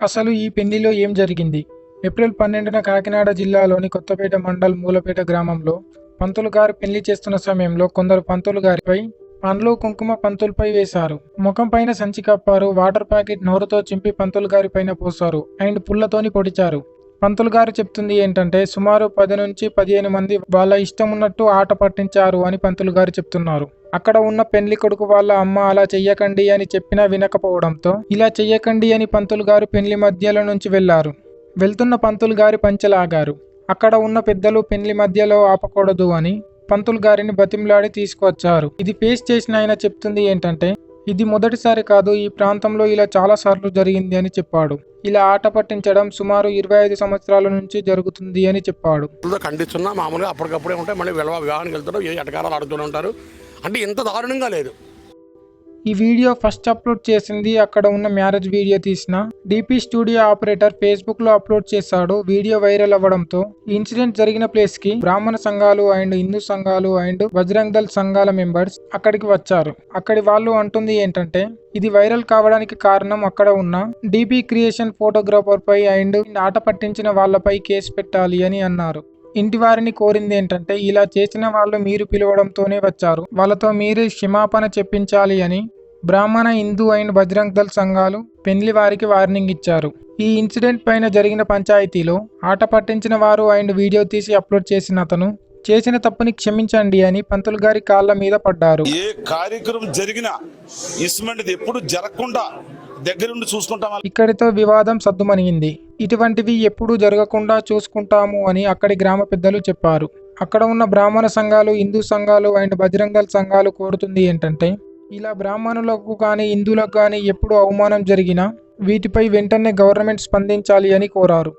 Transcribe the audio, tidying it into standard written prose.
అసలు ఈ పెళ్లిలో ఏం జరిగింది? ఏప్రిల్ 12న కాకినాడ జిల్లాలోని కొత్తపేట మండల్ మూలపేట గ్రామంలో పంతులు గారు పెళ్లి చేస్తున్న సమయంలో కొందరు పంతులు గారిపై పండ్లు కుంకుమ పంతులపై వేశారు. ముఖం పైన సంచి కప్పారు. వాటర్ ప్యాకెట్ నోరుతో చింపి పంతులు గారి పైన పోశారు అండ్ పుల్లతోని పొడిచారు. పంతులు గారు చెప్తుంది ఏంటంటే సుమారు 10 నుంచి 15 మంది వాళ్ళ ఇష్టం ఉన్నట్టు ఆట పట్టించారు అని పంతులు గారు చెప్తున్నారు. అక్కడ ఉన్న పెళ్లి కొడుకు వాళ్ళ అమ్మ అలా చెయ్యకండి అని చెప్పినా వినకపోవడంతో ఇలా చెయ్యకండి అని పంతులు గారు పెళ్లి మధ్యలో నుంచి వెళ్లారు. వెళ్తున్న పంతులు గారి పంచెలాగారు. అక్కడ ఉన్న పెద్దలు పెళ్లి మధ్యలో ఆపకూడదు అని పంతులు గారిని బతిమలాడి తీసుకువచ్చారు. ఇది ఫేస్ చేసిన ఆయన చెప్తుంది ఏంటంటే ఇది మొదటిసారి కాదు, ఈ ప్రాంతంలో ఇలా చాలా సార్లు జరిగింది అని చెప్పాడు. ఇలా ఆట పట్టించడం సుమారు 25 సంవత్సరాల నుంచి జరుగుతుంది అని చెప్పాడు. ఖండిస్తున్నా మామూలుగా అప్పటికప్పుడే ఉంటాయి, మళ్ళీ వివాహానికి వెళ్తారు, ఏ ఎటకారాలు ఆడుతూనే ఉంటారు. అంటే ఇంత దారుణంగా లేదు. ఈ వీడియో ఫస్ట్ అప్లోడ్ చేసింది అక్కడ ఉన్న మ్యారేజ్ వీడియో తీసిన డిపి స్టూడియో ఆపరేటర్ ఫేస్బుక్ లో అప్లోడ్ చేశాడు. వీడియో వైరల్ అవ్వడంతో ఈ ఇన్సిడెంట్ జరిగిన ప్లేస్ కి బ్రాహ్మణ సంఘాలు అండ్ హిందూ సంఘాలు అండ్ బజరంగ్ దళ్ సంఘాల మెంబర్స్ అక్కడికి వచ్చారు. అక్కడి వాళ్ళు అంటుంది ఏంటంటే ఇది వైరల్ కావడానికి కారణం అక్కడ ఉన్న డిపి క్రియేషన్ ఫోటోగ్రాఫర్ పై అండ్ ఆట పట్టించిన వాళ్ళపై కేసు పెట్టాలి అని అన్నారు. ఇంటి వారిని కోరింది ఏంటంటే ఇలా చేసిన వాళ్ళు మీరు పిలవడంతోనే వచ్చారు, వాళ్ళతో మీరే క్షమాపణ చెప్పించాలి అని బ్రాహ్మణ, హిందూ అండ్ బజరంగ్ దళ్ సంఘాలు పెళ్లి వారికి వార్నింగ్ ఇచ్చారు. ఈ ఇన్సిడెంట్ పైన జరిగిన పంచాయతీలో ఆట పట్టించిన వారు అండ్ వీడియో తీసి అప్లోడ్ చేసిన అతను చేసిన తప్పుని క్షమించండి అని పంతులు గారి కాళ్ళ మీద పడ్డారు. ఏ కార్యక్రమం జరిగినా ఇస్మంటిది ఎప్పుడు జరగకుండా దగ్గరుండి చూసుకుంటాం. ఇక్కడితో వివాదం సద్దుమణిగింది. ఇటువంటివి ఎప్పుడూ జరగకుండా చూసుకుంటాము అని అక్కడి గ్రామ పెద్దలు చెప్పారు. అక్కడ ఉన్న బ్రాహ్మణ సంఘాలు, హిందూ సంఘాలు అండ్ బజరంగ్ దళ్ సంఘాలు కోరుతుంది ఏంటంటే ఇలా బ్రాహ్మణులకు కానీ హిందువులకు కానీ ఎప్పుడు అవమానం జరిగినా వీటిపై వెంటనే గవర్నమెంట్ స్పందించాలి అని కోరారు.